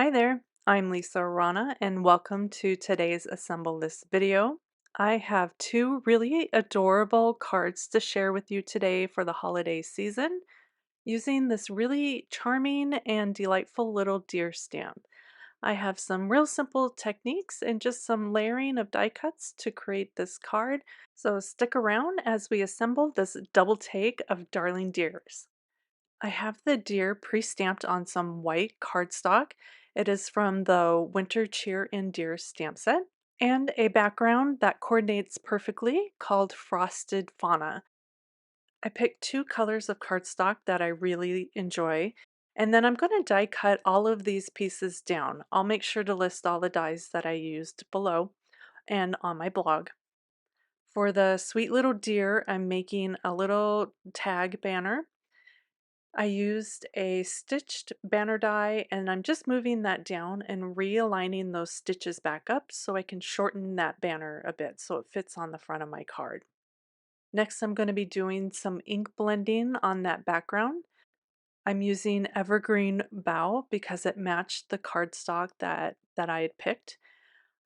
Hi there, I'm Lisa Arana and welcome to today's Assemble This video. I have two really adorable cards to share with you today for the holiday season using this really charming and delightful little deer stamp. I have some real simple techniques and just some layering of die cuts to create this card, so stick around as we assemble this double take of darling deers. I have the deer pre-stamped on some white cardstock. It is from the Winter Cheer in Deer stamp set, and a background that coordinates perfectly called Frosted Fauna. I picked two colors of cardstock that I really enjoy, and then I'm going to die cut all of these pieces down. I'll make sure to list all the dies that I used below and on my blog. For the sweet little deer, I'm making a little tag banner. I used a stitched banner die and I'm just moving that down and realigning those stitches back up so I can shorten that banner a bit so it fits on the front of my card. Next, I'm going to be doing some ink blending on that background. I'm using Evergreen Bough because it matched the cardstock that I had picked.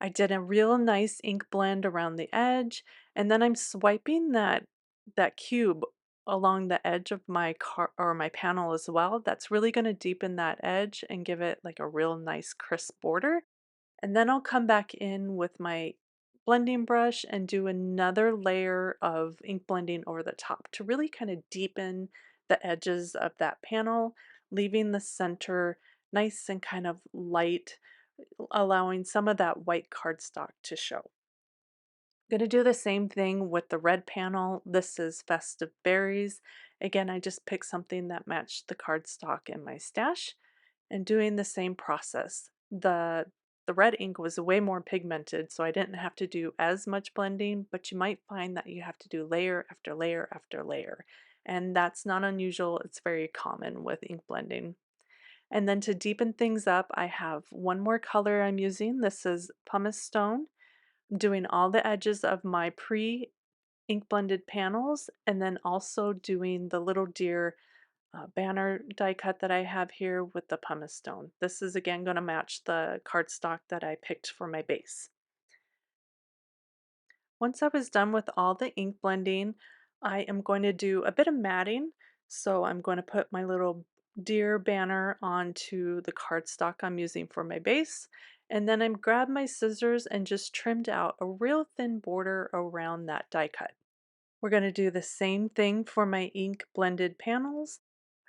I did a real nice ink blend around the edge, and then I'm swiping that cube along the edge of my my panel as well. That's really going to deepen that edge and give it like a real nice crisp border. And then I'll come back in with my blending brush and do another layer of ink blending over the top to really kind of deepen the edges of that panel, leaving the center nice and kind of light, allowing some of that white cardstock to show. I'm going to do the same thing with the red panel. This is Festive Berries. Again, I just picked something that matched the cardstock in my stash and doing the same process. The red ink was way more pigmented, so I didn't have to do as much blending, but you might find that you have to do layer after layer after layer. And that's not unusual, it's very common with ink blending. And then to deepen things up, I have one more color I'm using. This is Pumice Stone. I'm doing all the edges of my pre-ink blended panels and then also doing the little deer banner die cut that I have here with the pumice stone. This is again going to match the cardstock that I picked for my base. Once I was done with all the ink blending, I am going to do a bit of matting. So I'm going to put my little deer banner onto the cardstock I'm using for my base. And then I grabbed my scissors and just trimmed out a real thin border around that die cut. We're going to do the same thing for my ink blended panels.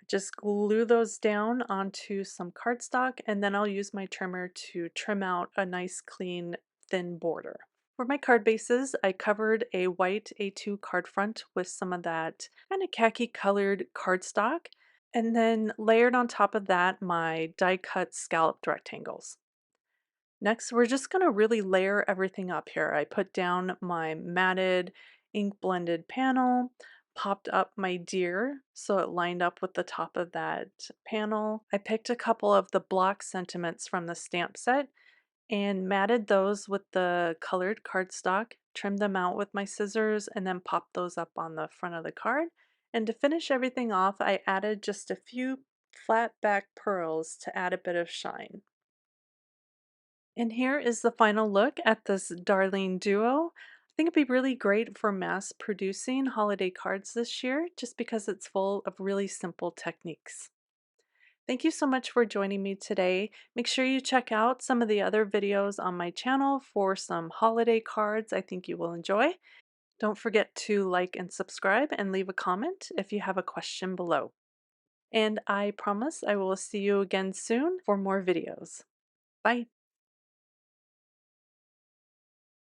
Just glue those down onto some cardstock and then I'll use my trimmer to trim out a nice clean thin border. For my card bases, I covered a white A2 card front with some of that kind of khaki colored cardstock and then layered on top of that my die cut scalloped rectangles. Next, we're just going to really layer everything up here. I put down my matted ink blended panel, popped up my deer so it lined up with the top of that panel. I picked a couple of the block sentiments from the stamp set and matted those with the colored cardstock, trimmed them out with my scissors, and then popped those up on the front of the card. And to finish everything off, I added just a few flat back pearls to add a bit of shine. And here is the final look at this darling duo. I think it'd be really great for mass producing holiday cards this year just because it's full of really simple techniques. Thank you so much for joining me today. Make sure you check out some of the other videos on my channel for some holiday cards I think you will enjoy. Don't forget to like and subscribe and leave a comment if you have a question below. And I promise I will see you again soon for more videos. Bye!